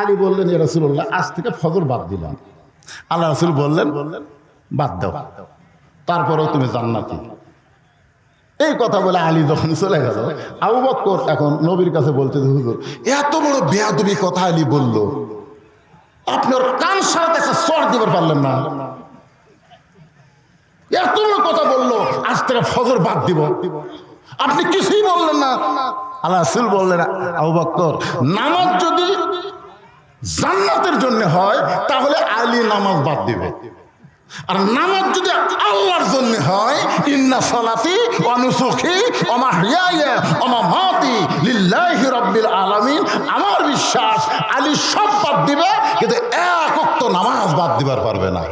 আলী বললেন, ইয়া রাসূলুল্লাহ, আজ থেকে ফজর বাদ দিলাম। আল্লাহ রাসূল বললেন, বাদ দাও, তারপরেও তুমি জান্নাতি। এই কথা বলে আলী যখন চলে গেল, আবু বকর এখন নবীর কাছে বলতে, হুজুর এত বড় বেয়াদবি কথা আলী বলল, আপনার কান সারাতে একটা চড় দিবার পারলেন না? এত বড় কথা বললো, আজ থেকে ফজর বাদ দিব, আপনি কিছুই বললেন না। আল্লাহ রাসূল বললেন, আবু বকর, নামাজ যদি জান্নাতের জন্য হয় তাহলে আলী নামাজ বাদ দিবে, আর নামাজ যদি আল্লাহর জন্য হয়, ইন্না সালাতি ওয়া নুসুকি ওয়া মাহইয়ায়া ওয়া মামাতি লিল্লাহি রাব্বিল আলামিন, আমার বিশ্বাস আলী সব বাদ দিবে, কিন্তু এক ওয়াক্ত নামাজ বাদ দিবার পারবে না।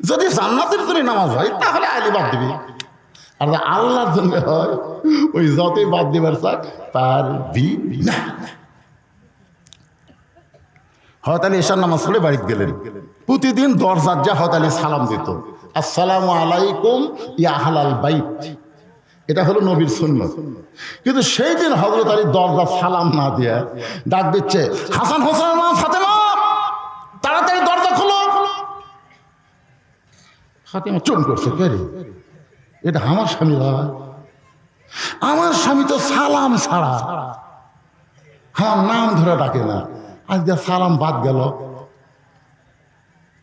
যদি জান্নাতের জন্য নামাজ হয় তাহলে আলী বাদ দিবে, আর আল্লাহর জন্য হয় ওই যতই বাদ দিবার চাক পারবি না। হযরত আলী এশার নামাজ পড়ে বাড়িতে গেলেন। প্রতিদিন দরজার যা হযরত আলী সালাম দিত, আসসালামু আলাইকুম ইয়া আহলাল বাইত, এটা হলো নবীর সুন্নত। কিন্তু সেই দিন হযরত আলী দরজা সালাম না দিয়ে ডাক দিচ্ছে, হাসান হোসেন মা ফাতেমা, তাড়াতাড়ি দরজা খোলো। ফাতেমা চুপ করছে, কে রে? এটা আমার স্বামী হয়, আমার স্বামী তো সালাম ছাড়া আমার নাম ধরে ডাকে না, আজকে সালাম বাদ গেল।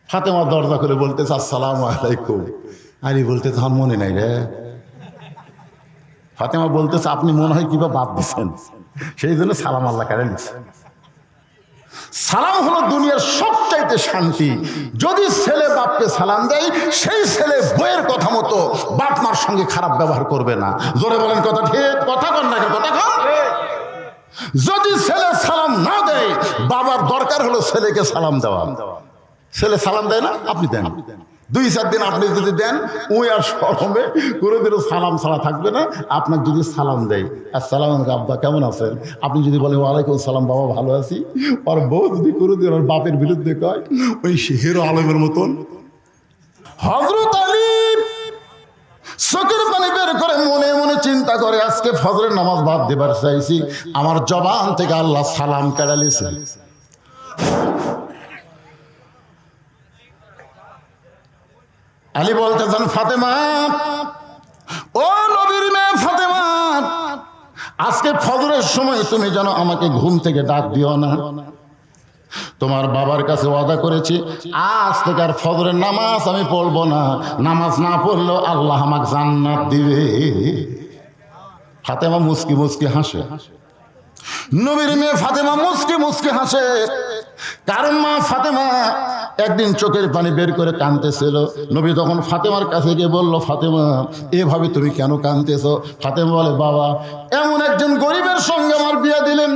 ফাতেমা দরজা করে বলতেছে, আসসালামু আলাইকুম। আলী বলতেছে, আমার মনে নাই রে। ফাতেমা বলতেছে, আপনি মনে হয় কিবা বাদ দিচ্ছেন, সেই জন্য সালাম আল্লাহ কেড়ে নিচ্ছে। সালাম হলো দুনিয়ার সবচাইতে শান্তি। যদি ছেলে বাপকে সালাম দেয়, সেই ছেলে বইয়ের কথা মতো বাপ মার সঙ্গে খারাপ ব্যবহার করবে না। জোরে বলেন কথা ঠিক, কথা কন না, কথা কন। যদি ছেলে সালাম না দেয়, বাবার দরকার হলো ছেলেকে সালাম দেওয়া। ছেলে সালাম দেয় না, আপনি দেন। 2-4 দিন আপনি যদি দেন, ওই আর শরমে কোনোদিনও সালাম ছাড়া থাকবে না। আপনার যদি সালাম দেয়, আসসালামু আলাইকুম আব্বা, কেমন আছেন? আপনি যদি বলেন ওয়ালাইকুম সালাম বাবা, ভালো আছি, আর বউ যদি কোনোদিন ওর বাপের বিরুদ্ধে কয়, ওই হিরো আলমের মতন হযরত আলী চোখের পানি বের করে মনে মনে চিন্তা করে, আজকে ফজরের নামাজ বাদ দেবার চাইছি, আমার জবান থেকে আল্লাহ সালাম কেড়ে নিয়েছে। আলী বলতেছেন, ফাতেমা, ও নবীর মেয়ে ফাতেমা, আজকে ফজরের সময় তুমি যেন আমাকে ঘুম থেকে ডাক দিও না। তোমার বাবার কাছে ওয়াদা করেছি, আজ থেকে আর ফজরের নামাজ আমি পড়বো না, নামাজ না পড়লেও আল্লাহ আমাকে জান্নাত দিবে। ফাতেমা মুস্কি মুস্কি হাসে। নবীর মেয়ে ফাতেমা মুস্কি মুস্কি হাসে, কারণ মা ফাতেমা একদিন চোখের পানি বের করে কাঁদতেছিল। নবী তখন ফাতেমার কাছে গিয়ে বলল, ফাতেমা, এভাবে তুমি কেন কাঁদতেছো? ফাতেমা বলে, বাবা, এমন একজন গরিবের সঙ্গে আমার বিয়ে দিলেন,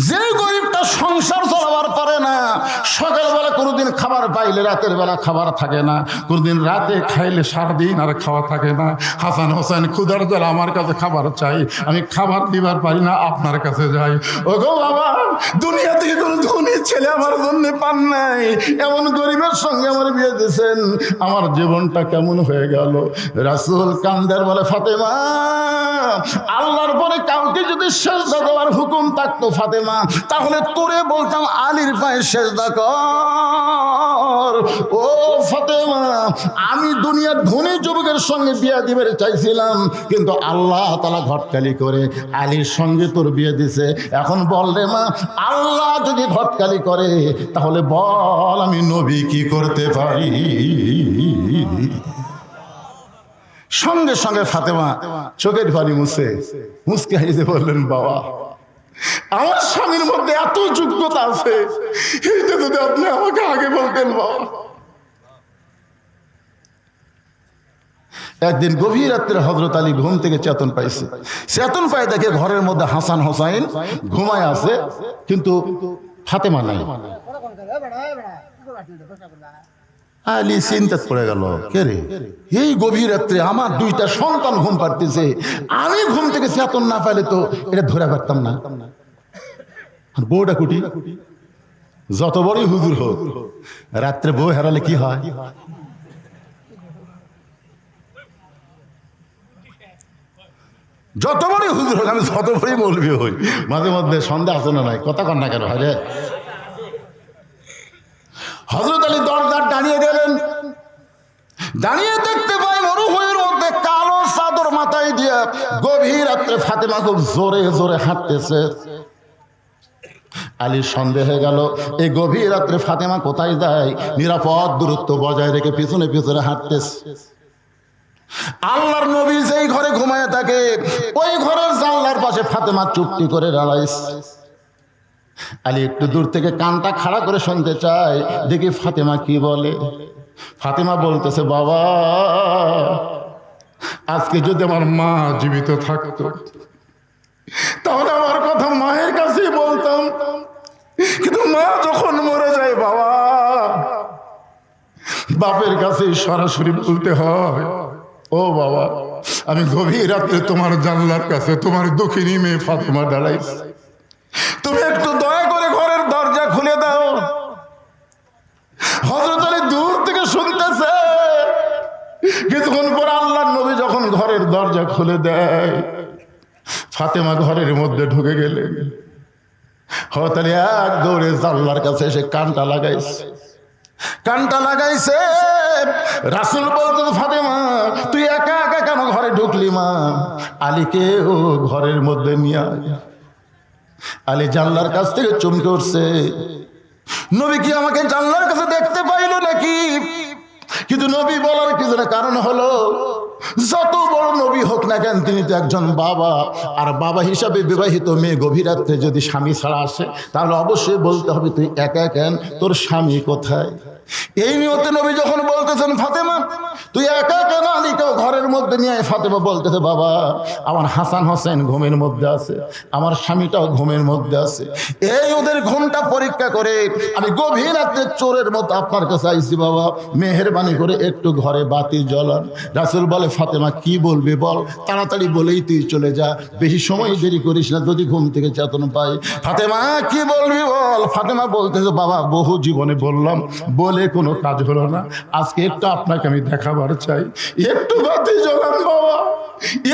যে গরিবটা সংসার চালাবার পারে না, সকালবেলা কোনোদিন খাবার পাইলে রাতের বেলা খাবার থাকে না, কোনোদিন রাতে খাইলে সারাদিন আর খাওয়া থাকে না। হাসান হোসেন ক্ষুধার জ্বালা আমার কাছে খাবার চাই, আমি খাবার দিবার পারি না, আপনার কাছে যাই। ও গো বাবা, দুনিয়া থেকে কোনো ধনী ছেলে আমার জন্য পান নাই, এমন গরিবের সঙ্গে আমার বিয়ে দিয়েছেন, আমার জীবনটা কেমন হয়ে গেল। রাসূল কান্দার বলে, ফাতেমা, আল্লাহর পরে কাউকে যদি সেজদা দেওয়ার হুকুম থাকতো ফাতেমা, তাহলে তোরে বলতাম আলীর পায়ে সেজদা কর। ও ফাতেমা, আমি দুনিয়ার ধনী যুবকের সঙ্গে বিয়ে দিবে চাইছিলাম, কিন্তু আল্লাহ তাআলা ঘটকালি করে আলীর সঙ্গে তোর বিয়ে দিছে। এখন বল রে মা, আল্লাহ যদি ঘটকালি করে তাহলে বল আমি নবী কি করতে পারি? সঙ্গে সঙ্গে ফাতেমা চোখের পানি মুসকে হাসে বললেন, বাবা, আমার স্বামীর মধ্যে এত যোগ্যতা আছে, এটা যদি আপনি আমাকে আগে বলতেন। বাবা, একদিন গভীর রাত্রে হযরত আলী ঘুম থেকে চেতন পাইছে। চেতন পায় দেখে ঘরের মধ্যে হাসান হোসাইন ঘুমায় আছে, কিন্তু ফাতেমা নাই। আলী চিন্তা পড়ে গেল, কে রে, এই গভীর রাত্রে আমার 2টা সন্তান ঘুম পাড়তেছে, আমি ঘুম থেকে চেতন না পাইলে তো এটা ধরে পারতাম না। বউটা কুটি, যত বড়ই হুজুর হোক, রাত্রে বউ হারালে কি হয়? যত বড়ই হুজুর হোক, আমি যত বড়ই মৌলবি হই, মাঝে মধ্যে সন্দেহ আছে না নাই, কথা কন না কেন ভাই রে? হযরত আলী দরজার দাঁড়িয়ে গেলেন, দাঁড়িয়ে দেখতে পাই মরুভূমির মধ্যে কালো চাদর মাথায় দিয়ে গভীর রাত্রে ফাতেমা খুব জোরে জোরে হাঁটতেছে। আলীর সন্দেহ হয়ে গেল, এই গভীর রাত্রে ফাতেমা কোথায় যায়? নিরাপদ দূরত্ব বজায় রেখে পিছনে পিছনে হাঁটতেছে। আল্লাহর নবী যেই ঘরে ঘুমায় থাকে ওই ঘরের জানলার পাশে ফাতেমা চুপটি করে দাঁড়াইছে। আলী একটু দূর থেকে কানটা খাড়া করে শুনতে চায়, দেখি ফাতেমা কি বলে। ফাতেমা বলতেছে, বাবা, আজকে যদি আমার মা জীবিত থাকতো তাহলে আমার কথা মায়ের কাছে বলতাম, কিন্তু মা যখন মরে যায় বাবা, বাপের কাছে সরাসরি বলতে হয়। ও বাবা, আমি গভীর রাত্রে তোমার জানলার কাছে তোমার দক্ষিণী মেয়ে ফাতেমা দাঁড়াইছি, তুমি একটু দয়া করে ঘরের দরজা খুলে দাও। হযরত আলী দূর থেকে শুনতেছে। কিছুক্ষণ পর আল্লাহর নবী যখন ঘরের দরজা খুলে দেয়, ফাতেমা ঘরের মধ্যে ঢুকে গেলেন। হযরত আলী এক দৌড়ে জানলার কাছে এসে কানটা লাগাইছে। রাসূল বলতো, ফাতেমা তুই একা একা কেন ঘরে ঢুকলি মা? আলীকে ও ঘরের মধ্যে নিয়ে আয়। আলী জানলার কাছ থেকে চমকে উঠছে। নবী কি আমাকে জানলার কাছে দেখতে পাইল নাকি? কিন্তু নবী বলার কি কারণ হলো, যত বড় নবী হোক না কেন তিনি তো একজন বাবা, আর বাবা হিসাবে বিবাহিত মেয়ে গভীর রাত্রে যদি স্বামী ছাড়া আসে তাহলে অবশ্যই বলতে হবে তুই একা কেন, তোর স্বামী কোথায়? এই নিয়তে নবী যখন বলতেছেন ফাতেমা তুই একা কেন আলীকেও ঘরের মধ্যে নিয়ে, ফাতেমা বলতেছে, বাবা আমার হাসান হোসেন ঘুমের মধ্যে আছে, আমার স্বামীটাও ঘুমের মধ্যে আছে, এই ওদের ঘুমটা পরীক্ষা করে আমি গভীর রাত্রে চোরের মতো আপনার কাছে আইছি, বাবা মেহেরবানি করে একটু ঘরে বাতি জ্বলান। রাসূল বলে, ফাতেমা কি বলবি বল, তাড়াতাড়ি বলেই তুই চলে যা, বেশি সময় দেরি করিস না, যদি ঘুম থেকে চেতন পাই। ফাতেমা কি বলবি বল। ফাতেমা বলতেছে, বাবা বহু জীবনে বললাম, বলে কোনো কাজ হলো না, আজকে একটু আপনাকে আমি দেখাবার চাই, একটু বাতি জ্বালান বাবা,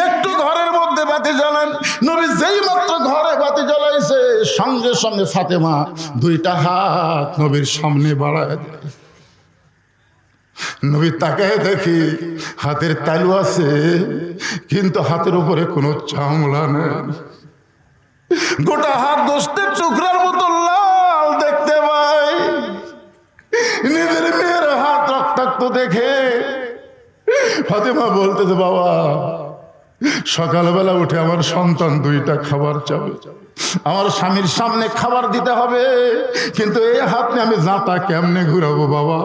একটু ঘরের মধ্যে বাতি জ্বালান। নবী যেই মাত্র ঘরে বাতি জ্বালাইছে সঙ্গে সঙ্গে ফাতেমা দুইটা হাত নবীর সামনে বাড়ায় দেয়। নবী তাকায় দেখি হাতের তালু আছে, কিন্তু হাতের উপরে কোনো চামড়া নেই, গোটা হাত গোস্তের টুকরার মতো লাল দেখতে পাই। নিজের মেয়ের হাত রক্তাক্ত দেখে ফাতেমা বলতেছে, বাবা সকালবেলা উঠে আমার সন্তান দুইটা খাবার চাবে, আমার স্বামীর সামনে খাবার দিতে হবে, কিন্তু এই হাত নিয়ে আমি জাঁতা কেমনে ঘুরাবো বাবা?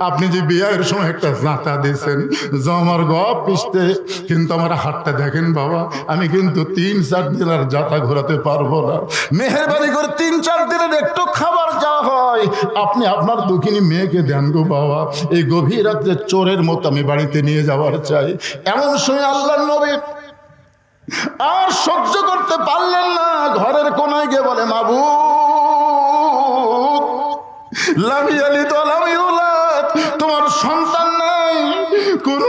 আপনি যে বিয়ের সময় একটা জাঁতা দিয়েছেন জমার গপ পিষতে, কিন্তু আমার হাতটা দেখেন বাবা, আমি কিন্তু 3-4 দিন আর জাঁতা ঘোরাতে পারবো না, মেহেরবানি করে 3-4 দিনের একটু খাবার যা হয় আপনি আপনার দুঃখিনী মেয়েকে দেন গো বাবা, এই গভীর রাত্রে চোরের মতো আমি বাড়িতে নিয়ে যাওয়ার চাই। এমন সময় আল্লাহর নবী আর সহ্য করতে পারলেন না, ঘরের কোনায় গিয়ে বলে, মাবুদ লাম ইয়ালিদ ওয়া লাম ইউলাদ, তোমার সন্তান নাই, কোন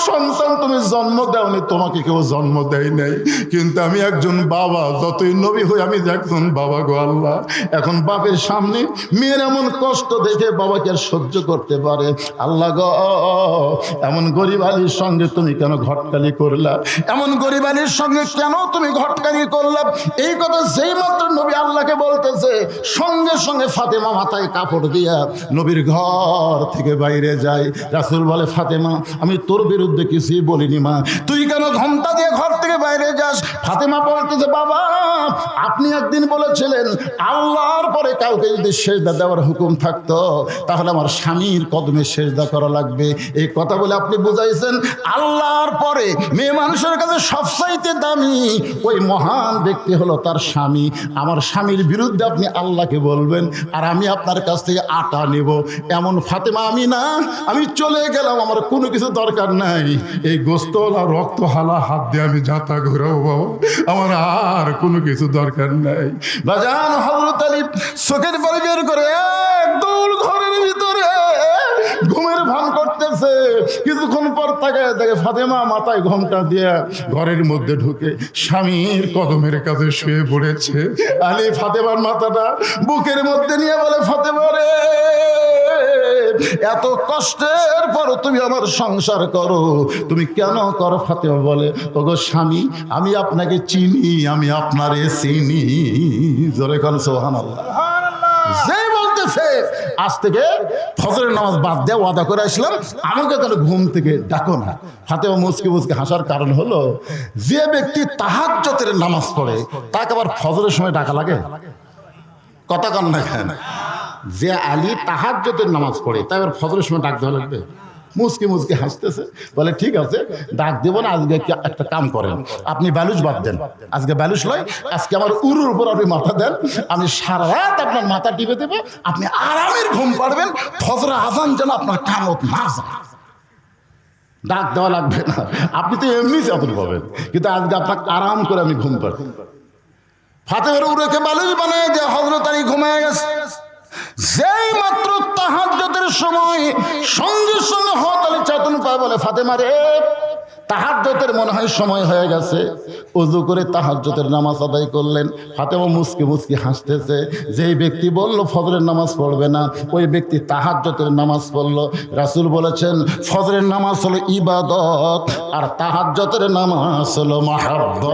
সন্তান তুমি জন্ম দাওনি, তোমাকে কেউ জন্ম দেয় নাই, কিন্তু আমি একজন বাবা, যতই নবী হই আমি একজন বাবা গো আল্লাহ। এখন বাপের সামনে মেয়ের এমন কষ্ট দেখে বাবাকে আর সহ্য করতে পারে? আল্লাহ গো, এমন গরিব আলীর সঙ্গে তুমি কেন ঘটকালি করলা? এমন গরিব আলীর সঙ্গে কেন তুমি ঘটকালি করলা? এই কথা যেই মাত্র নবী আল্লাহকে বলতেছে সঙ্গে সঙ্গে ফাতেমা মাথায় কাপড় দিয়া নবীর ঘর থেকে বাইরে যায়। রাসূল বলে, ফাতেমা আমি তোর বিরুদ্ধে কিছুই বলিনি মা, তুই কেন ঘন্টা দিয়ে ঘর থেকে বাইরে যাস? ফাতেমা বলতেছে, বাবা আপনি একদিন বলেছিলেন আল্লাহর পরে কাউকে যদি সেজদা দেওয়ার হুকুম থাকতো তাহলে আমার স্বামীর কদমে সেজদা করা লাগবে, এই কথা বলে আপনি বুঝাইছেন আল্লাহর পরে মেয়ে মানুষের কাছে সবচাইতে দামি ওই মহান ব্যক্তি হলো তার স্বামী। আমার স্বামীর বিরুদ্ধে আপনি আল্লাহকে বলবেন আর আমি আপনার কাছ থেকে আটা নেব, এমন ফাতেমা আমি না, আমি চলে গেলাম, আমার কোনো কিছু দরকার নাই, এই গোস্ত আর রক্ত হালা হাত দিয়ে আমি যাতা ঘুরাবো বাবা, আমার আর কোনো কিছু দরকার নাই। বাজান হযরত আলী চোখের পানি বের করে এক দৌড় ঘরের ভিতরে ঘুমের ভান করতেছে। কিছুক্ষণ পর তাকায় দেখে ফাতেমা মাথায় ঘোমটা দিয়ে ঘরের মধ্যে ঢুকে স্বামীর কদমের কাছে শুয়ে পড়েছে। আলী ফাতেমার মাথাটা বুকের মধ্যে নিয়ে বলে, ফাতেমা রে, এত কষ্টের পর তুমি আমার সংসার করো, তুমি কেন করো? ফাতেমা বলে, ওগো স্বামী, আমি আপনাকে চিনি, আমি আপনারে চিনি। জোরে কোন সুবহানাল্লাহ। যে বলতেছে আজ থেকে ফজরের নামাজ বাদ দিয়ে ওয়াদা করে আসলাম, আমাকে তাহলে ঘুম থেকে ডাকো না। ফাতেমা মুচকি মুচকি হাসার কারণ হলো, যে ব্যক্তি তাহাজ্জুদের নামাজ পড়ে তাকে আবার ফজরের সময় ডাকা লাগে? কথা কন না কেন? যে আলী তাহাজ্জুদের নামাজ পড়ে তাই আবার ফজরের সময় ডাক দেওয়া লাগবে? মুচকি মুচকি হাসতেছে, বলে ঠিক আছে, ডাক দেবো না। আজকে একটা কাম করেন, আপনি ব্যালুস বাদ দেন, আজকে ব্যালুস লয়, আজকে আমার উরুর উপর আপনি মাথা দেন, আমি সারা রাত আপনার মাথা টিপে দেবো, আপনি আরামের ঘুম পাড়বেন, ফজর আজান যেন আপনার কামত না যায়। ডাক দেওয়া লাগবে না, আপনি তো এমনি চাতুর পাবেন, কিন্তু আজকে আপনাকে আরাম করে আমি ঘুম পাড়বেন। ফাতেমার উরুকে ব্যালুস বানিয়ে দিয়ে হযরত আলী ঘুমিয়ে গেছে। যেই মাত্র তাহাজ্জুদের সময় সঙ্গে সঙ্গে হযরত আলী চেতন পায়, বলে, ফাতেমা রে, তাহাজ্জুদের মনে হয় সময় হয়ে গেছে। ওযু করে তাহাজ্জুদের নামাজ আদায় করলেন। ফাতেমা মুচকি মুচকি হাসতেছে। যেই ব্যক্তি বলল ফজরের নামাজ পড়বে না, ওই ব্যক্তি তাহাজ্জুদের নামাজ পড়লো। রাসূল বলেছেন, ফজরের নামাজ হলো ইবাদত আর তাহাজ্জুদের নামাজ হলো মাহাব্বত।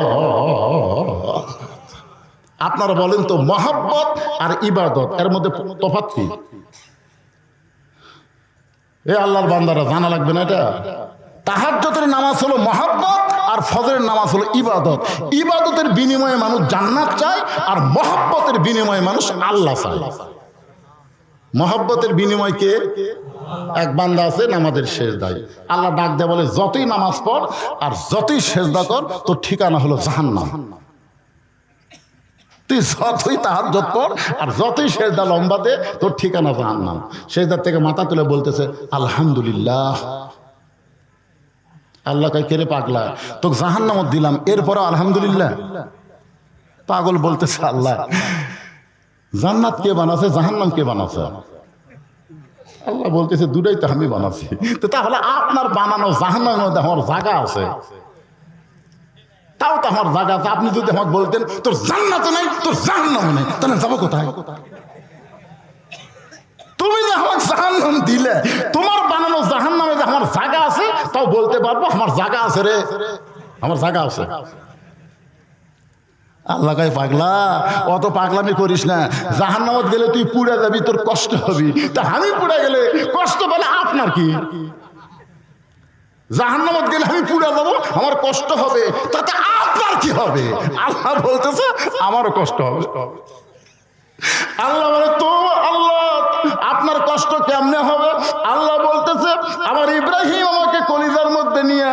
আপনারা বলেন তো, মহব্বত আর ইবাদত এর মধ্যে তফাৎ কি? এ আল্লাহর বান্দারা, জানা লাগবে না এটা? তাহাজ্জুদের নামাজ হলো মহব্বত আর ফজরের নামাজ হলো ইবাদত। ইবাদতের বিনিময়ে মানুষ জান্নাত চায় আর মহব্বতের বিনিময়ে মানুষ আল্লাহ চায়। মহব্বতের বিনিময় কে? এক বান্দা আছে নামাজের সেজদায়, আল্লাহ ডাক দেয়, বলে, যতই নামাজ পড় আর যতই সেজদা কর, তোর ঠিকানা হলো জাহান্নাম। তুই যতই তাহাজ্জুদ পড় আর যতই সেজদা লম্বা দে, তোর ঠিকানা জাহান্নাম। সেজদার থেকে মাথা তুলে বলতেছে, আলহামদুলিল্লাহ। আল্লাহ কয়, কে রে পাগলা, তোকে জাহান্নামও দিলাম, এরপরও আলহামদুলিল্লাহ? পাগল বলতেছে, আল্লাহ, জান্নাত কে বানাছে, জাহান্নাম কে বানাছে? আল্লাহ বলতেছে, দুটাই তো আমি বানাচ্ছি। তো তাহলে আপনার বানানো জাহান্নামের মধ্যে আমার জায়গা আছে, তাও তো আমার জায়গা আছে। আপনি যদি আমাকে বলতেন তোর জান্নাতও নাই, তোর জাহান্নামও নাই, তাহলে যাবো কোথায়? তুমি যে আমাকে জাহান্নাম দিলে, তোমার বানানো জাহান্নামে যে আমার জায়গা আছে, তাও বলতে পারবো আমার জায়গা আছে রে, আমার জায়গা আছে। আল্লাহ কয়, পাগলা, অত পাগলামি করিস না। জাহান্নামত গেলে তুই পুড়ে যাবি, তোর কষ্ট হবে, তা আমি পুড়ে গেলে কষ্ট পেলে আপনার কি? জাহান্নামত গেলে আমি পুড়ে যাবো, আমার কষ্ট হবে, তাতে আপনার কি হবে? আল্লাহ বলতেছে, আমারও কষ্ট হবে। আল্লাহ বলে, তো আল্লাহ, আপনার কষ্ট কেমনে হবে? আল্লাহ বলতেছে, আমার ইব্রাহিম আমাকে কলিজার মধ্যে নিয়ে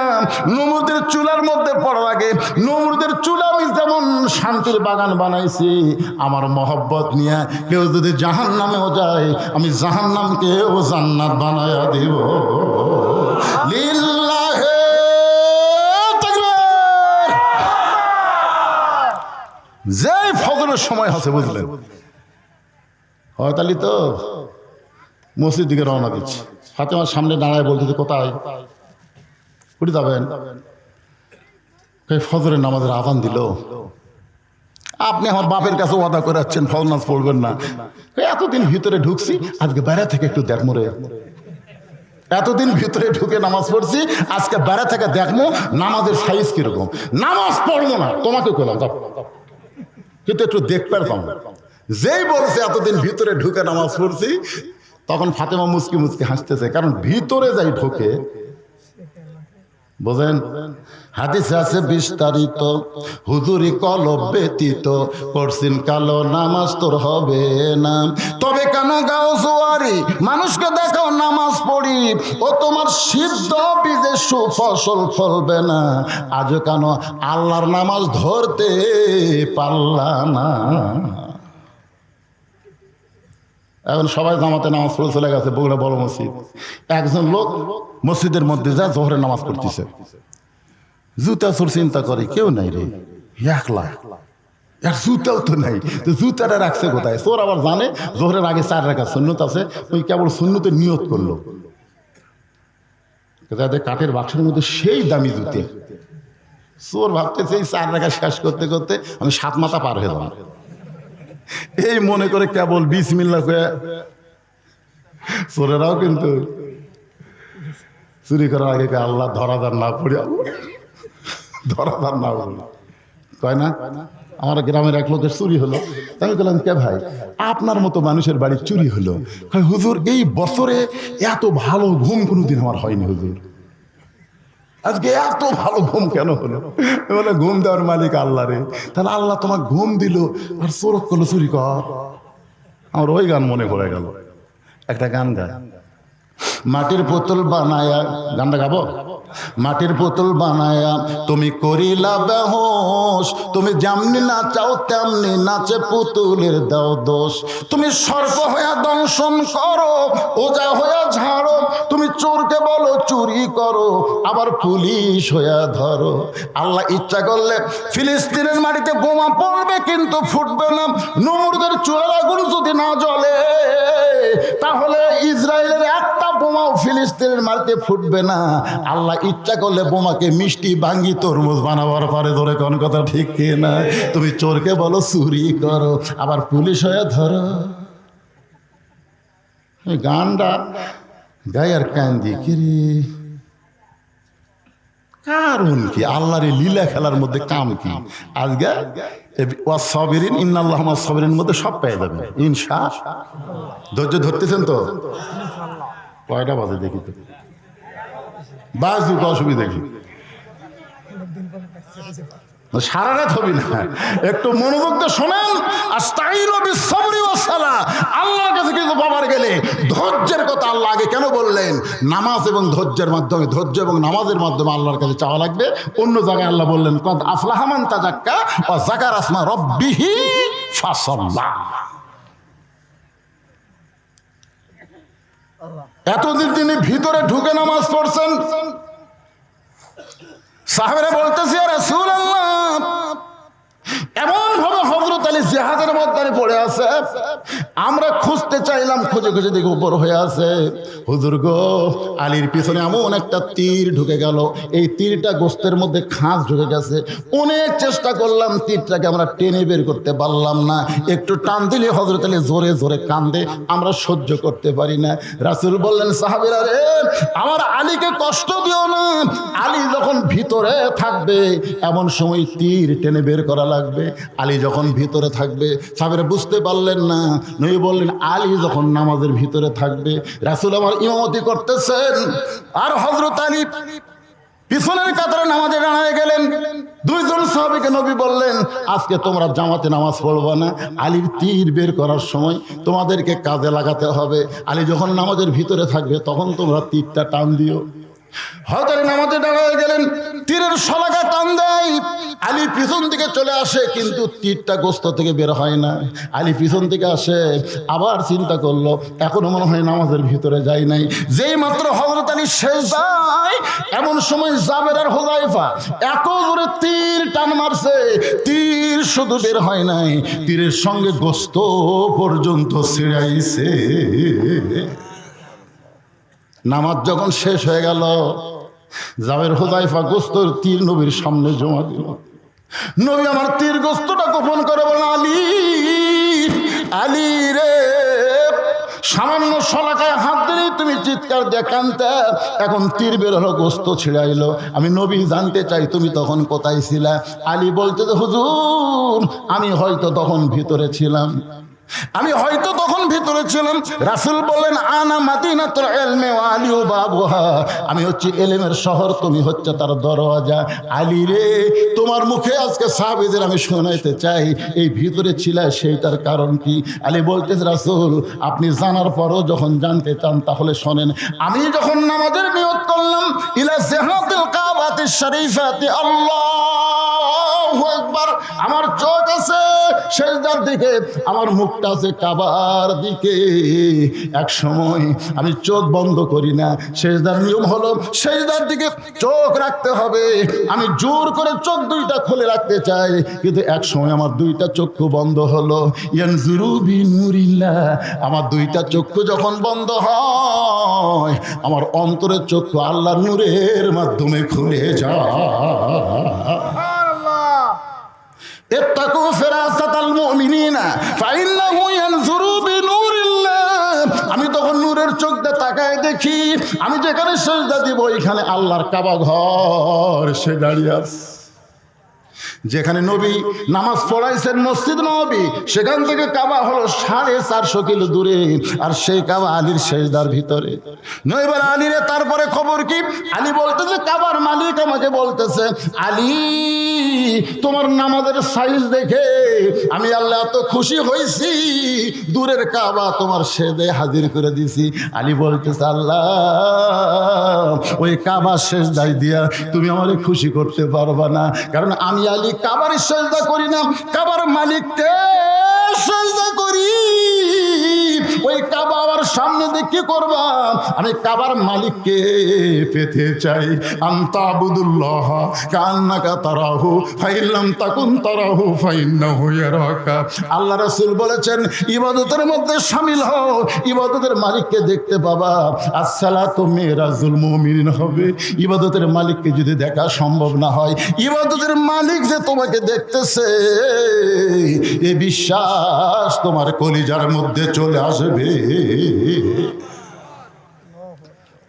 নমরুদের চুলার মধ্যে পড়ার আগে, নমরুদের চুলা আমি যেমন শান্তির বাগান বানাইছি, আমার মহব্বত নিয়ে কেউ যদি জাহান্নামেও যায়, আমি জাহান্নামকেও জান্নাত বানায়া দেব। লিল্লাহে তাকবীর। যেই ফজরের সময় আছে, বুঝলেন, হয়তালি তো মসজিদ দিকে রওনা দিচ্ছে। ফাতেমার সামনে দাঁড়ায় বলতেছে, কোথায়? উঠে যাবেন? ফজরের নামাজের আযান দিল। আপনি আমার বাপের কাছে ওয়াদা করে যাচ্ছেন ফজর নামাজ পড়বেন না। এতদিন ভিতরে ঢুকছি, আজকে বাইরে থেকে একটু দেখ মরে। এতদিন ভিতরে ঢুকে নামাজ পড়ছি, আজকে বাইরে থেকে দেখবো নামাজের সাইজ কিরকম। নামাজ পড়বো না, তোমাকে করলাম, কিন্তু একটু দেখ পারতাম। যেই বলছে এতদিন ভিতরে ঢুকে নামাজ পড়ছি, তখন ফাতেমা মুচকি মুচকি হাসতেছে, কারণ ভিতরে যাই ঢোকে। বোঝেন, হাদিসে আছে বিস্তারিত, হুজুরি কলব ব্যতীত করছিন কালো নামাজ তোর হবে না। তবে কেন গাও জোয়ারি, মানুষকে দেখাও নামাজ পড়ি, ও তোমার সিদ্ধ বীজে সুফসল ফলবে না। আজও কেন আল্লাহর নামাজ ধরতে পারলা না? এখন সবাই জামাতে নামাজ পড়ে চলে গেছে বগুড়া বড় মসজিদ। একজন লোক মসজিদের মধ্যে যা জোহরের নামাজ পড়তেছে, জুতা চোর চিন্তা করে, কেউ নাই রে, একলা, আর জুতাও তো নাই, তো জুতাটা রাখছে কোথায়? চোর আবার জানে জোহরের আগে 4 রাকাত সুন্নত আছে, ওই কেবল সুন্নতে নিয়ত করলো। যাদের কাঠের বাক্সের মধ্যে সেই দামি জুতে। চোর ভাবতেছে এই 4 রাকাত শেষ করতে করতে আমি 7 মাথা পার হয়ে যাব, এই মনে করে কেবল বিসমিল্লাহ কয়ে। চোরেরাও কিন্তু চুরি করার আগে আল্লাহ ধরাধার না পড়ি, ধরাধার না পড়ি কয় না। আমার গ্রামের এক লোকের চুরি হলো, আমি বললাম কে ভাই আপনার মতো মানুষের বাড়ি চুরি হলো? হুজুর এই বছরে এত ভালো ঘুম কোনোদিন আমার হয়নি হুজুর, আজকে এত ভালো ঘুম কেন হলো? বলে ঘুম দেওয়ার মালিক আল্লাহ রে। তাহলে আল্লাহ তোমার ঘুম দিল আর চোর করলো চুরি কর। আমার ওই গান মনে পড়ে গেল, একটা গান গায়, মাটির পুতুল বানায়া, গানটা গাবো? মাটির পুতুল বানায়া তুমি করিলা বেহোশ, তুমি যেমনি নাচাও তেমনি নাচে পুতুলের দাও দোষ। তুমি সর্প হইয়া দংশন করো, ওজা হইয়া ঝাড়ো, তুমি চোরকে বলো চুরি করো, আবার পুলিশ হইয়া ধরো। আল্লাহ ইচ্ছা করলে ফিলিস্তিনের মাটিতে বোমা পড়বে কিন্তু ফুটবে না। নমরুদের চুলার আগুন যদি না জ্বলে তাহলে ইসরায়েলের একটা বোমাও ফিলিস্তিনের মাটিতে ফুটবে না। আল্লাহ ইচ্ছা করলে বোমাকে মিষ্টি ভাঙ্গি তরমুজ বানাবার পারে। ধরে কোন কথা ঠিক কি না? তুমি চোরকে বলো চুরি করো, আবার পুলিশ হয়ে ধরো। গানটা গাই আর কান্দি কি রে, কারণ কি? আল্লাহর লীলা খেলার মধ্যে কাম কি? আজকে ওয়াসসাবিরিন ইন্নাল্লাহা মা'আস সাবিরিন মধ্যে সব পেয়ে যাবেন ইনশাআল্লাহ। ধৈর্য ধরতেছেন তো? কয়টা বাজে দেখি তো, বাজুক অসুবিধা কি? সারা রাত হবি না, একটু মনোযোগ দিয়ে শোনেন। আস্তাইনু বিস-সাবরি ওয়াস-সালাহ, আল্লাহর কাছে কিন্তু বাবার গেলে ধৈর্যের কথা আল্লাহ আগে কেন বললেন? নামাজ এবং ধৈর্যের মাধ্যমে, ধৈর্য এবং নামাজের মাধ্যমে আল্লাহর কাছে চাওয়া লাগবে। অন্য জায়গায় আল্লাহ বললেন কদ আফলাহা মান তাযাক্কা ওয়া যাকারা আসমা রাব্বিহি ফাসাল্লা। এতদিন তিনি ভিতরে ঢুকে নামাজ পড়ছেন, সাহাবারা বলতেছে ইয়া রাসূলুল্লাহ, এমন ভাবে হযরত আলী জিহাদের ময়দানে পড়ে আছে, আমরা খুঁজতে চাইলাম, খুঁজে খুঁজে দেখি উপর হয়ে আছে। হুজুর গো, আলীর পিছনে এমন একটা তীর ঢুকে গেল, এই তীরটা গোস্তের মধ্যে খাঁজ ঢুকে গেছে। অনেক চেষ্টা করলাম, তীরটাকে আমরা টেনে বের করতে পারলাম না। একটু টান দিলে হযরত আলী জোরে জোরে কান্দে, আমরা সহ্য করতে পারি না। রাসূল বললেন সাহাবীরা রে, আমার আলীকে কষ্ট দিও না, আলী যখন ভিতরে থাকবে এমন সময় তীর টেনে বের করা লাগবে। আলী যখন ভিতরে থাকবে, সাহাবীরা বুঝতে পারলেন না। নবী বললেন আলী যখন নামাজের ভিতরে থাকবে। রাসূল আমার ইমামতি করতেছেন আর হযরত আলী পিছনের কাতারে নামাজে দাঁড়ায় গেলেন। দুইজন সাহাবীকে নবী বললেন আজকে তোমরা জামাতে নামাজ পড়বা না, আলীর তীর বের করার সময় তোমাদেরকে কাজে লাগাতে হবে। আলী যখন নামাজের ভিতরে থাকবে তখন তোমরা তীরটা টান দিও। হযরত আলী নামাজে দাঁড়ায় গেলেন, তীরের শলাকা টান দেয়, আলী পিছন দিকে চলে আসে, কিন্তু তীরটা গোস্ত থেকে বের হয় না। আলী পিছন থেকে আসে, আবার চিন্তা করলো এখনো মনে হয় নামাজের ভিতরে যায় নাই। যেই মাত্র হযরত আলী সেজদায়, এমন সময় জাবের আর হুযায়ফা এত জোরে তীর টান মারছে, তীর শুধু বের হয় নাই, তীরের সঙ্গে গোস্ত পর্যন্ত ছিঁড়াইছে। নামাজ যখন শেষ হয়ে গেল, জাবের হুযায়ফা গোস্তর তীর নবীর সামনে জমা দিল। নবী আমার তীর গোস্তটা গোপন করে বলেন আলী, আলী রে, সামান্য শলাকায় হাত দিলেই তুমি চিৎকার দিয়ে কাঁদতে, এখন তীর বের হলো, গোস্ত ছিঁড়াইলো। আমি নবী জানতে চাই তুমি তখন কোথায় ছিলা? আলী বলতে যে হুজুর, আমি হয়তো তখন ভিতরে ছিলাম, আমি হয়তো তখন ভিতরে ছিলাম। রাসূল বললেন আনা মাদিনাতুল ইলমি ওয়া আলিউ বাবুহা, আমি হচ্ছে ইলমের শহর, তুমি হচ্ছে তার দরওয়াজা। আলী রে, তোমার মুখে আজকে সাহাবীদের আমি শোনাইতে চাই এই ভিতরে ছিলা সেইটার কারণ কি? আলী বলতেছে রাসূল, আপনি জানার পরও যখন জানতে চান তাহলে শোনেন। আমি যখন নামাজের নিয়ত করলাম ইলা জিহাতিল কাবাতিশ শরীফাতি, আল্লাহু আল্লাহু আকবার। আমার চোখ আছে সেজদার দিকে, আমার মুখটা আছে কাবার দিকে। এক সময় আমি চোখ বন্ধ করি না। সেজদার নিয়ম হলো সেজদার দিকে চোখ রাখতে হবে। আমি জোর করে চোখ দুইটা খুলে রাখতে চাই, কিন্তু এক সময় আমার দুইটা চক্ষু বন্ধ হলো। ইয়ানজুরু বিনুরিল্লাহ, আমার দুইটা চক্ষু যখন বন্ধ হয়, আমার অন্তরের চক্ষু আল্লাহর নূরের মাধ্যমে খুলে যায়। ইত্তাকু ফিরাসাতাল মুমিনিনা ফাইন্নাহু ইয়ানজুরু বিনুরিল্লাহ। আমি তখন নূরের চোখ দিয়ে তাকায় দেখি, আমি যেখানে সিজদা দিব এখানে আল্লাহর কাবা ঘর সে দাঁড়িয়ে আছে। যেখানে নবী নামাজ পড়াইছেন মসজিদ নবী, সেখান থেকে কাবা হলো 450 কিলো দূরে, আর সেই কাবা আলীর সেজদার ভিতরে। নইবার আলীরে তারপরে খবর কি? আলী বলতেছে, কাবার মালিক আমাকে বলতেছে, আলী তোমার নামাজের সাইজ দেখে আমি আল্লাহ এত খুশি হয়েছি, দূরের কাবা তোমার সেজদায় হাজির করে দিছি। আলী বলতেছে, আল্লাহ ওই কাবা সেজদায় দিয়া তুমি আমারে খুশি করতে পারবা না, কারণ আমি আলী কাবার সেজদা করি না, কাবার মালিককে সেজদা করি। ওই কাবা আমার সামনে দিয়ে কি করবা? আমি কাবার মালিককে পেতে চাই। আনতাবুদুল্লাহ কান্নাকা তারাহু ফাইল্লাম তাকুন তারাহু ফাইন্নাহু ইয়ারাকা। আল্লাহ রাসূল বলেছেন, ইবাদতের মধ্যে শামিল হও, ইবাদতের মালিককে দেখতে পাবা। আসসালাতু মিরাজুল মুমিনিন হবে। ইবাদতের মালিককে যদি দেখা সম্ভব না হয়, ইবাদতের মালিক যে তোমাকে দেখতেছে এই বিশ্বাস তোমার কলিজার মধ্যে চলে আসবে।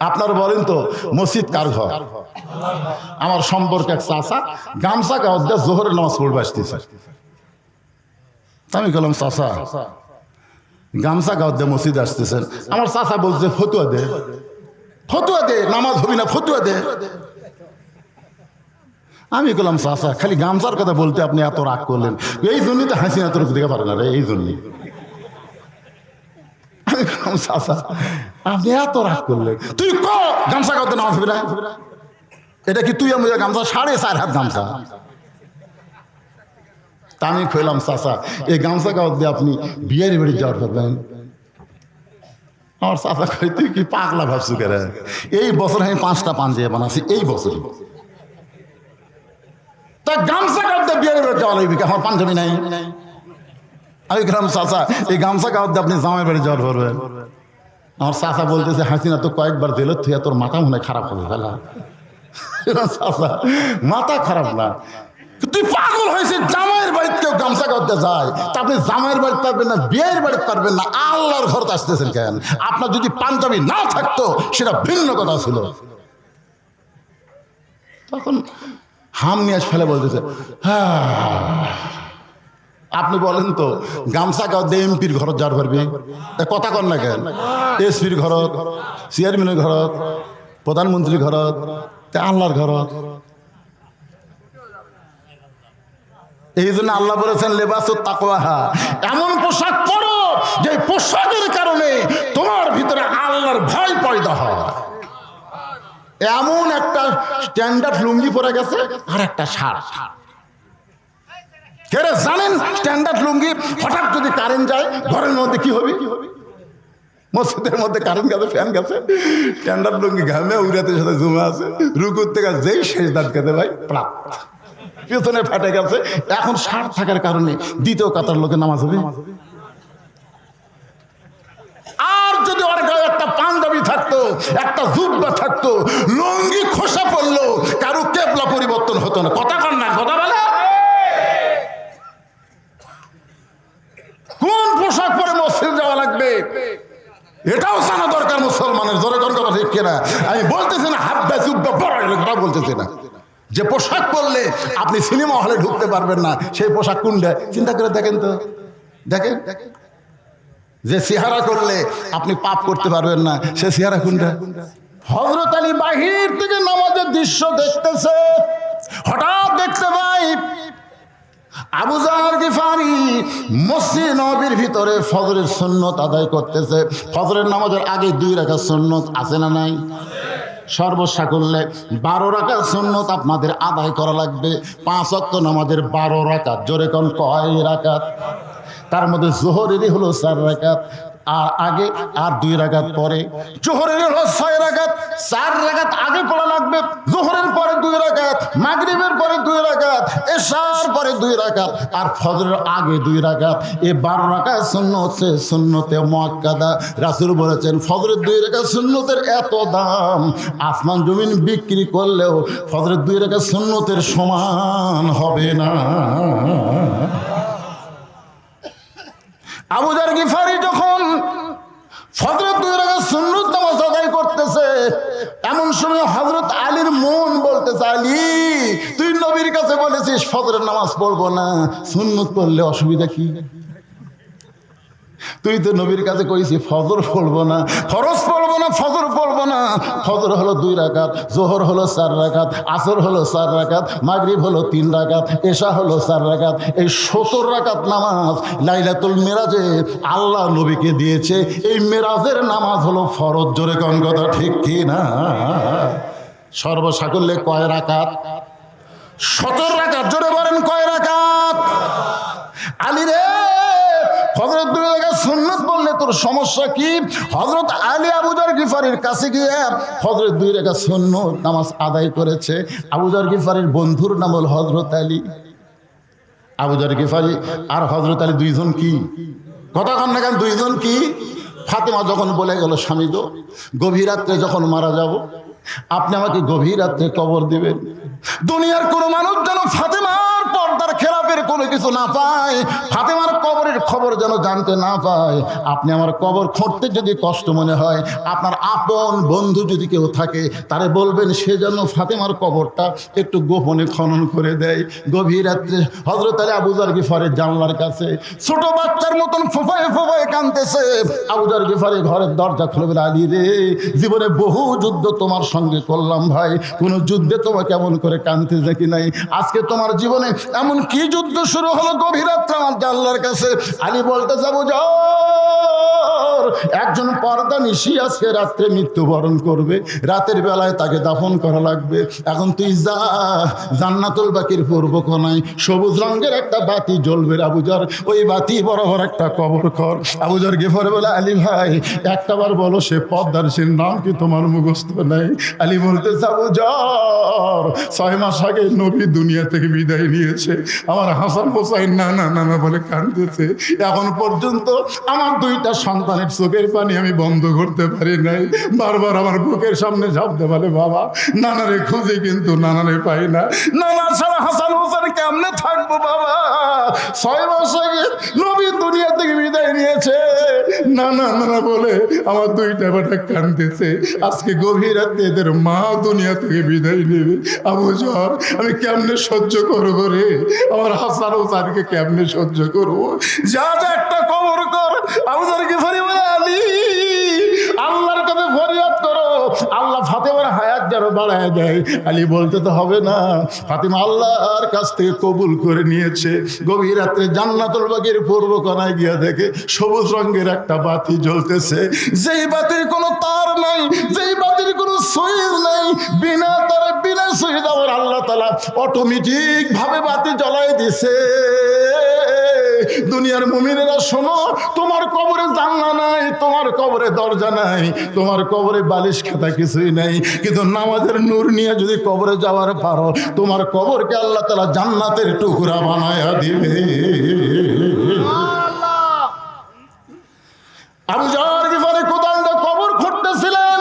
আপনার বলেন তো মসজিদ কার ঘর? আমার সম্পর্কে এক চাচা গামছা গাওয়া জোহরের নামাজ পড়বে আসতেছে। আমি বললাম, চাচা গামছা গাওয়া মসজিদ আসতেছেন? আমার চাচা বলছে, ফতুয়া দে, ফতুয়া দে, নামাজ হবি না, ফতুয়া দে। আমি বললাম, চাচা খালি গামছার কথা বলতে আপনি এত রাগ করলেন? এই জন্যই তো হাসিনা তোর দিকে পারে না রে, এই জন্যই। আমি বললাম, চাচা আপনি এত রাগ করলেন, তুই ক গামছা গাওয়াতে নামাজ হবি না? এটা কি তুই আমি গামছা 4.5 হাত গামছা? তা আমি কইলাম, চাচা এই গামছা গাওয়াত দিয়ে আপনি বিয়ের বাড়ি যাওয়ার পারবেন? আমার চাচা কই, তুই কি পাগলা ভাবছু কেন? এই বছর আমি 5টা পাঞ্জাবি বানাচ্ছি, এই বছরই। তা গামছা গাওয়াত দিয়ে বিয়ের বাড়ি যাওয়া লাগবে, আমার পাঞ্জাবি নাই। আমি গেলাম, চাচা এই গামছা গাওয়াত দিয়ে আপনি জামাই বাড়ি যাওয়ার পারবেন? আমার চাচা বলতেছে, হাসিনা তো কয়েকবার জেলত থেকে তোর মাথা মনে খারাপ হবে ফেলা। চাচা মাথা খারাপ না, তুই পাগল হয়েছে? জামাইয়ের বাড়িতে কেউ গামছা গাওয়াতে যায়, তা আপনি জামাইয়ের বাড়িতে পারবেন না, বিয়ের বাড়িতে পারবেন না, আল্লাহর ঘরতে আসতেছেন কেন? আপনার যদি পাঞ্জাবি না থাকতো সেটা ভিন্ন কথা ছিল। তখন হাম নিয়ে ফেলে বলতেছে, হ্যাঁ আপনি বলেন তো গামছা গাও দে এমপির ঘরত যাওয়ার পারবে? কথা কন না কেন? এসপির ঘরত, চেয়ারম্যানের ঘরত, প্রধানমন্ত্রীর ঘরত, আল্লাহর ঘরত। এই জন্য আল্লাহ বলেছেন, লেবাসুত তাকওয়া, এমন পোশাক পরো যে পোশাকের কারণে তোমার ভিতরে আল্লাহর ভয় পয়দা হয়। এমন একটা স্ট্যান্ডার্ড লুঙ্গি পরে গেছে আর একটা শার্ট। কেরে জানেন স্ট্যান্ডার্ড লুঙ্গি হঠাৎ যদি কারেন্ট যায় ঘরের মধ্যে কি হবে? মসজিদের মধ্যে কারেন্ট গেছে, ফ্যান গেছে, স্ট্যান্ডার্ড লুঙ্গি ঘামে উড়াতের সাথে জমে আছে, রুকুর থেকে যেই শেষ দাঁত খেতে ভাই প্রাপ পেছনে ফেটে গেছে। এখন শার্ট থাকার কারণে দ্বিতীয় কাতার লোকে নামাজ হবে। আর যদি ওর গায়ে একটা পাঞ্জাবি থাকতো, একটা জুব্বা থাকতো, লুঙ্গি খোসা পড়লো, কারো কেবলা পরিবর্তন হতো না। কথা কন না, কথা বলে কোন পোশাক পরে মসজিদ যাওয়া লাগবে এটাও জানা দরকার মুসলমানের। জোরে কোন কথা ঠিক কিনা? আমি বলতেছি না হাব্বা জুব্বা বড় কথা বলতেছি না। যে পোশাক পরলে আপনি সিনেমা হলে ঢুকতে পারবেন না, সেই পোশাক কোনটা চিন্তা করে দেখেন তো, দেখেন। যে চেহারা করলে আপনি পাপ করতে পারবেন না, সে চেহারা কোনটা? হযরত আলী বাহির থেকে নামাজের দৃশ্য দেখতেছে, হঠাৎ দেখতে পাই আবু যার গিফারি মসজিদ নববীর ভিতরে ফজরের সুন্নত আদায় করতেছে। ফজরের নামাজের আগে 2 রাকাত সুন্নত আছে না নাই? সর্বসাকুল্যে 12 রাকাত সুন্নত আপনাদের আদায় করা লাগবে। 5 ওয়াক্ত নামাজের 12 রাকাত, জোরে কোন কয় রাকাত? তার মধ্যে জোহরেরই হলো 4 রাকাত, আর আগে আর 2 রাকাত পরে। জোহরের হলো 6 রাকাত, 4 রাকাত আগে পড়া লাগবে, জোহরের পরে 2 রাকাত, মাগরিবের পরে 2 রাকাত, এশার পরে 2 রাকাত, আর ফজরের আগে 2 রাকাত। এই 12 রাকাত সুন্নত হচ্ছে সুন্নতে মুআক্কাদা। রাসূল বলেছেন ফজরের 2 রাকাত সুন্নতের এত দাম, আসমান জমিন বিক্রি করলেও ফজরের 2 রাকাত সুন্নতের সমান হবে না। আবু যার গিফারি যখন ফজরের 2 রাকাত সুন্নত নামাজ আদায় করতেছে, এমন সময় হযরত আলীর মন বলতেছে, আলী তুই নবীর কাছে বলেছিস ফজরের নামাজ পড়বো না, সুন্নত পড়লে অসুবিধা কি? তুই তো নবীর কাছে কইছি ফজর পড়বো না, ফরজ পড়বো না, ফজর পড়বো না। ফজর হলো 2 রাকাত, জোহর হলো 4 রাকাত, আসর হলো 4 রাকাত, মাগরিব হলো 3 রাকাত, এশা হলো 4 রাকাত। এই 70 রাকাত নামাজ লাইলাতুল মিরাজে আল্লাহ নবীকে দিয়েছে। এই মিরাজের নামাজ হলো ফরজ। জোরে কোন কথা ঠিক কি না? সর্বসাকুল্যে কয় রাকাত? 70 রাকাত। জোরে বলেন কয় রাকাত? আলী রে, ফজরের 2 রাকাত সুন্নত বললে তোর সমস্যা কি? হযরত আলী আবু যার গিফারির কাছে গিয়ে ফজরের 2 রাকাত সুন্নত নামাজ আদায় করেছে। আবু যার গিফারির বন্ধুর নাম হল হযরত আলী। আবু যার গিফারি আর হযরত আলী দুইজন কি কথা কন না কেন? দুইজন কি? ফাতেমা যখন বলে গেল, স্বামী গো গভীর রাত্রে যখন মারা যাব, আপনি আমাকে গভীর রাত্রে কবর দিবেন। দুনিয়ার কোনো মানুষ যেন ফাতেমার পর্দার খেলাপের কোনো কিছু না পায়, ফাতেমার কবরের খবর যেন জানতে না পায়। আপনি আমার কবর খুঁড়তে যদি কষ্ট মনে হয়, আপনার আপন বন্ধু যদি কেউ থাকে তারে বলবেন সে যেন ফাতেমার কবরটা একটু গোপনে খনন করে দেয়। গভীর রাত্রে হযরত আলী আবু যার গিফারের জানলার কাছে ছোট বাচ্চার মতন ফোঁপায় ফোঁপায় কাঁদতেছে। আবু যার গিফারি ঘরের দরজা খুলে বলে, আলী রে, জীবনে বহু যুদ্ধ তোমার সঙ্গে করলাম ভাই, কোনো যুদ্ধে তোমাকে এমন করে কাঁদতে দেখি নাই। আজকে তোমার জীবনে এমন কি যুদ্ধ শুরু হলো গভীর রাত্রে আমার জানলার কাছে? আলী বলতে যাবো, যাও একজন পর্দা নিশি আজকে রাত্রে মৃত্যুবরণ করবে, রাতের বেলায় তাকে দাফন করা লাগবে। এখন তুই যা, জান্নাতুল বাকির পূর্ব কোণায় সবুজ রঙের একটা বাতি জ্বলবে আবু যার, ওই বাতি বরাবর একটা কবর কর। আবু যার গিফারি বলে, আলী ভাই একটাবার বলো সে পর্দার সে নাম কি তোমার মুখস্থ নাই? আলী বলতে যাবো, যার 6 মাস আগে নবী দুনিয়া থেকে বিদায় নিয়েছে, আমার হাসান হোসাইন না না না না বলে কাঁদতেছে। এখন পর্যন্ত আমার 2টা সন্তানের চোখের পানি আমি বন্ধ করতে পারি নাই। বারবার আমার বুকের সামনে ঝাপতে বলে, বাবা নানারে খুঁজে কিন্তু নানারে পাই না, নানা ছাড়া হাসান হোসেন কেমনে থাকবো বাবা? 6 মাস আগে নবী দুনিয়া থেকে বিদায় নিয়েছে, না না না বলে আমার 2টা বেটা কাঁদতেছে। আজকে গভীর রাতে এদের মা দুনিয়া থেকে বিদায় নেবে। আবু যার আমি কেমনে সহ্য করবো রে? আমার হাসান হোসেনকে কেমনে সহ্য করবো? যা যা একটা কবর কর। আবু যার গিফারি বলে, আলী আল্লাহর কাছে ফরিয়াদ করো, আল্লাহ ফাতেমার হায়াত যেন বাড়ায় দেয়। আলী বলতে তো হবে না, ফাতেমা আল্লাহর কাছ থেকে কবুল করে নিয়েছে। গভীর রাত্রে জান্নাতুল বাকির পূর্ব কোণায় গিয়া দেখে সবুজ রঙের একটা বাতি জ্বলতেছে, যেই বাতির কোনো তার নাই, যেই বাতির কোনো সুইচ নাই, বিনা তারে বিনা সুইচ আমার আল্লাহ তাআলা অটোমেটিক ভাবে বাতি জ্বলাই দিছে। দুনিয়ার মুমিনেরা শোনো, তোমার কবরে জানলা নাই, তোমার কবরে দরজা নাই, তোমার কবরে বালিশ খাতা কিছুই নাই, কিন্তু নামাজের নূর নিয়ে যদি কবরে যাওয়ার পারো, তোমার কবরকে আল্লাহ তাআলা জান্নাতের টুকরা বানায়া দিবে। আবু যার গিফারি কোদালটা কবর খুঁড়তেছিলেন,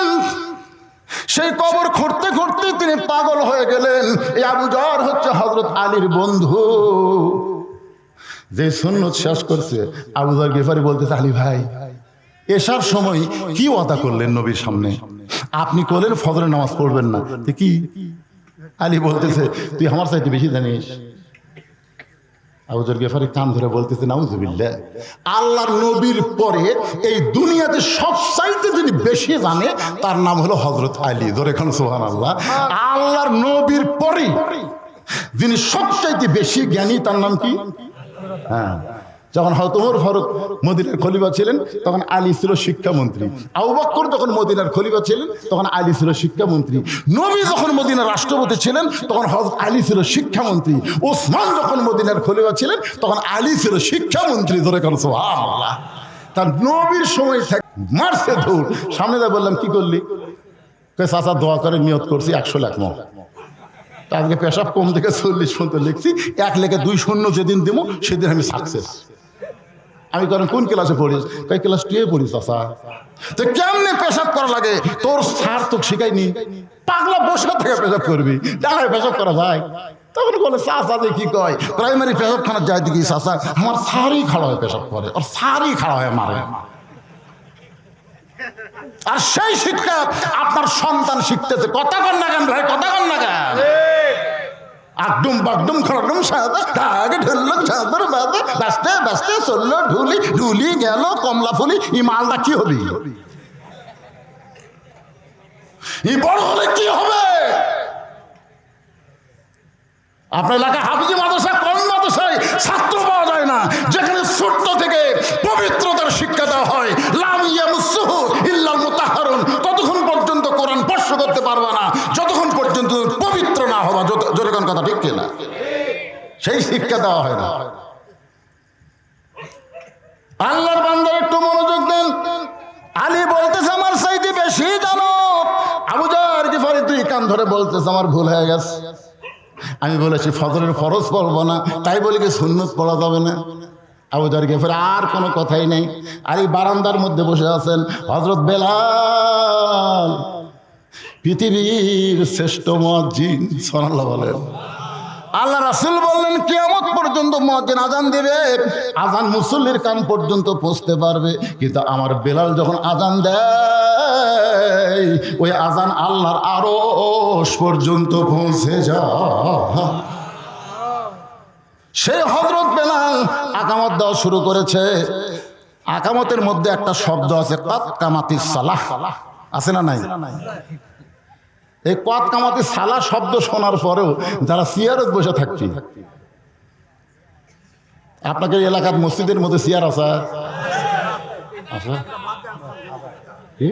সেই কবর খুঁড়তে খুঁড়তে তিনি পাগল হয়ে গেলেন। এই আবু যার হচ্ছে হযরত আলীর বন্ধু, যে সুন্নত শেষ করছে। আবু যার গিফারি বলতেছে, আলী ভাই এশার সময় কি ওয়াদা করলেন নবীর সামনে? আপনি করলেন ফজরের নামাজ পড়বেন না, কি? আলী বলতেছে, তুই আমার চাইতে বেশি জানিস। আবু যার গিফারি কান ধরে বলতেছে, নাউজুবিল্লাহ, আল্লাহর নবীর পরে এই দুনিয়াতে সবচাইতে যিনি বেশি জানে তার নাম হলো হযরত আলী। ধরে খান সুবহানাল্লাহ। আল্লাহর নবীর পরে যিনি সবচাইতে বেশি জ্ঞানী তার নাম কি? হ্যাঁ, যখন হযরত ওমর ফারুক মদিনার খলিফা ছিলেন তখন আলী ছিল শিক্ষামন্ত্রী, আবু বকর যখন মদিনার খলিফা ছিলেন তখন আলী ছিল শিক্ষামন্ত্রী, নবী যখন মদিনার রাষ্ট্রপতি ছিলেন তখন হযরত আলী ছিল শিক্ষামন্ত্রী, ওসমান যখন মদিনার খলিফা ছিলেন তখন আলী ছিল শিক্ষামন্ত্রী। ধরে কর সুবহানাল্লাহ। তার নবীর সময় থেকে মারছে ধুর। সামনে যা বললাম কি করলি? চাচা দোয়া করে নিয়ত করছি 100 লাখ মন। আজকে পেশাব কম থেকে 40 পর্যন্ত লিখছি, 1 লেখে 2 শূন্য যেদিন দিব সেদিন আমি সাকসেস। আমি কারণ কোন ক্লাসে পড়িস? কই ক্লাস 2 এ পড়িস চাচা। তো কেমনে পেশাব করা লাগে তোর স্যার তো শিখাইনি, পাগলা বসে থেকে পেশাব করবি, দাঁড়ায় পেশাব করা যায়? তখন বলে চাচা যে কি কয় প্রাইমারি পেশাবখানা যায় দেখি চাচা আমার স্যারই খাড়া হয়ে পেশাব করে, আর স্যারই খাড়া হয়ে মারে। আর সেই শিক্ষা আপনার সন্তান শিখতেছে। কথা কন না কেন ভাই, কথা কন না কেন? আকডুম বাগডুম খড়ডুম সাদা ঢাকে ঢুললো চাদর বাদে বাঁচতে বাঁচতে চললো ঢুলি, ঢুলি গেল কমলা ফুলি। ই মালটা কি হবি? ই বড় হলে কি হবে? আপনার এলাকায় হাফিজি মাদ্রাসা কোন মাদ্রাসায় ছাত্র পাওয়া যায় না যেখানে ছোট্ট থেকে পবিত্রতার শিক্ষা দেওয়া হয়? লাম ইয়ামুসসুহু ইল্লাল মুতাহহারুন। ততক্ষণ পর্যন্ত কোরআন স্পর্শ করতে পারবে না যতক্ষণ পর্যন্ত পবিত্র না হওয়া। যেরকম কথা ঠিক কিনা? সেই শিক্ষা দেওয়া হয় না। আল্লাহর বান্দা একটু মনোযোগ দেন। আলী বলতেছে আমার চাইতে বেশি জানো। আবু যার গিফারি তুই কান ধরে বলতেছে আমার ভুল হয়ে গেছে। আমি বলেছি ফজরের ফরজ পড়বো না, তাই বলি কি সুন্নত পড়া যাবে না? আবু যার গিফারি আর কোনো কথাই নেই। আলী বারান্দার মধ্যে বসে আছেন। হযরত বেলাল পৃথিবীর শ্রেষ্ঠ মুয়াজ্জিন, সুবহানাল্লাহ বলেন। আল্লাহ রাসূল বললেন কিয়ামত পর্যন্ত মুয়াজ্জিন আজান দিবে, আজান মুসল্লির কান পর্যন্ত পৌঁছতে পারবে, কিন্তু আমার বেলাল যখন আজান দেয় ওই আজান আল্লাহর আরশ পর্যন্ত পৌঁছে যায়। সেই হযরত বেলাল আকামত দেওয়া শুরু করেছে। আকামতের মধ্যে একটা শব্দ আছে কাত কামাতিস সালাহ, আছে না নাই? এই কাত কামাতিস সালাহ শব্দ শোনার পরেও যারা চেয়ারত বসে থাকছি, আপনাদের এলাকার মসজিদের মধ্যে চেয়ার আছে? কি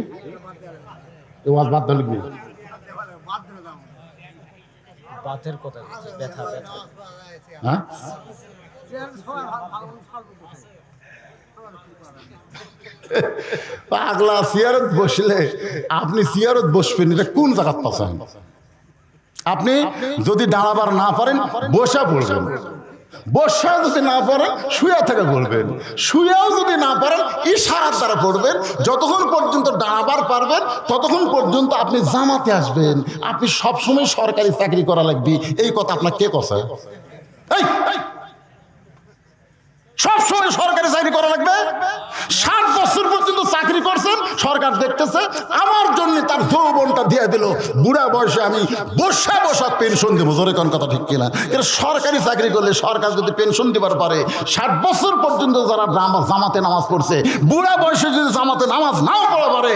ওয়াজ বাদ দিল কি? হ্যাঁ, পাগলা চেয়ারত বসলে আপনি চেয়ারত বসবেন, এটা কোন জায়গা পাচ্ছেন? আপনি যদি দাঁড়াবার না পারেন বসা পড়বেন, বসা যদি না পারেন শুয়া থেকে পড়বেন, শুয়াও যদি না পারেন ইশারার দ্বারা পড়বেন। যতক্ষণ পর্যন্ত দাঁড়াবার পারবেন ততক্ষণ পর্যন্ত আপনি জামাতে আসবেন। আপনি সবসময় সরকারি চাকরি করা লাগবে, এই কথা আপনার কে কথা? সবসময় সরকারি চাকরি করা লাগবে? 60 বছর পর্যন্ত চাকরি করছেন, সরকার দেখতেছে, আমার জন্য তার যৌবনটা দিয়ে দিল, বুড়া বয়সে আমি বসা বসা পেনশন দেবো। জোরে কোন কথা ঠিক কিনা? কিন্তু সরকারি চাকরি করলে সরকার যদি পেনশন দিবার পারে, 60 বছর পর্যন্ত যারা জামাতে নামাজ পড়ছে, বুড়া বয়সে যদি জামাতে নামাজ নাও পড়া পারে,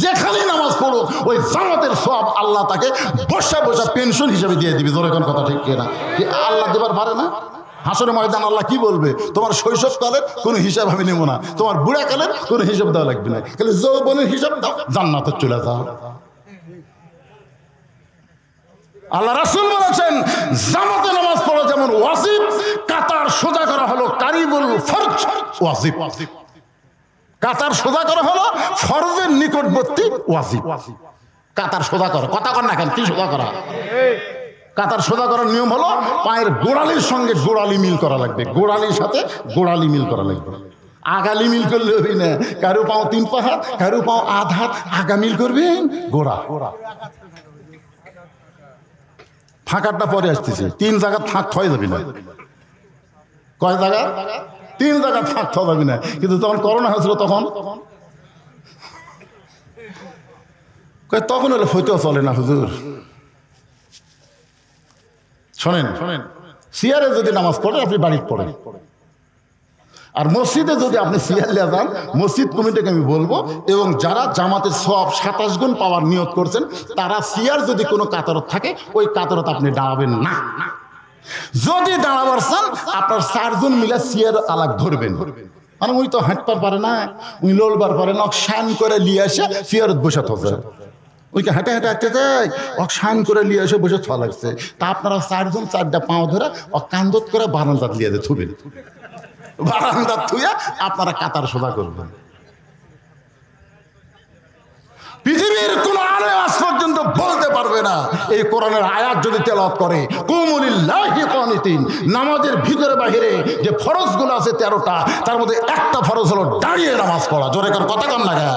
যেখানেই নামাজ পড়ুক ওই জামাতের সওয়াব আল্লাহ তাকে বসা বসা পেনশন হিসেবে দিয়ে দিবে। জোরে কোন কথা ঠিক কিনা? আল্লাহ দেবার পারে না? হাসরের ময়দান আল্লাহ কি বলবে? তোমার শৈশবকালের কোনো হিসাব আমি নেব না, তোমার বুড়াকালের কোনো হিসাব দেওয়া লাগবে না, খালি যৌবনের হিসাব দাও, জান্নাতে চলে যাও। আল্লাহ রাসূল বলেছেন জামাতে নামাজ পড়া যেমন ওয়াজিব, কাতার সোজা করা হলো কারিবুল ফরজ ওয়াজিব। কাতার সোজা করা হলো ফরজের নিকটবর্তী ওয়াজিব। কাতার সোজা করো, কথা কর না কেন? কি সোজা করা? কাতার সোজা করার নিয়ম হলো পায়ের গোড়ালির সঙ্গে গোড়ালি মিল করা লাগবে, গোড়ালির সাথে গোড়ালি মিল করা লাগবে। আগালি মিল করলে হবে না, কারো পাও 3 পা হাত, কারো পাও আধ হাত, আগা মিল করবেন গোড়া। ফাঁকাটা পরে আসতেছে, 3 জায়গা ফাঁক হয়ে যাবে না। কয় জায়গা? 3 জায়গা ফাঁক হওয়া যাবে না। কিন্তু যখন করোনা হয়েছিল তখন হলে হইতেও চলে না হুজুর। শোনেন, সিয়ারে যদি নামাজ পড়ে আপনি বাড়িতে পড়েন, আর মসজিদে যদি আপনি সিয়ার লিয়ে যান, মসজিদ কমিটিকে আমি বলবো, এবং যারা জামাতের সওয়াব 27 গুণ পাওয়ার নিয়ত করছেন তারা সিয়ার যদি কোনো কাতারত থাকে ওই কাতারত আপনি দাঁড়াবেন না। যদি দাঁড়াবার চান আপনার 4 জন মিলে চেয়ার আলাগ ধরবেন, মানে উনি তো হাঁটতে পারে না, উনি লড়বার পারে না, শান করে নিয়ে এসে চেয়ারত বসে থাকে, ওইকে হেঁটে হেঁটে হাঁটতে যায়, ও শান করে নিয়ে এসে বসে থাকা লাগছে। তা আপনারা 4 জন 4টা পাও ধরে ও কান্দত করে বারান্দাত লিয়ে দিয়ে থুবেন, বারান্দাত থুয়ে আপনারা কাতার সোজা করবেন। পৃথিবীর কোন আলেম আজ পর্যন্ত বলতে পারবে না এই কোরআনের আয়াত যদি তেলাওয়াত করে কুমুলিল্লাহি কানিতিন, নামাজের ভিতরে বাহিরে যে ফরজগুলো আছে 13টা, তার মধ্যে একটা ফরজ হলো দাঁড়িয়ে নামাজ পড়া। জোরে করে কথা কম লাগা।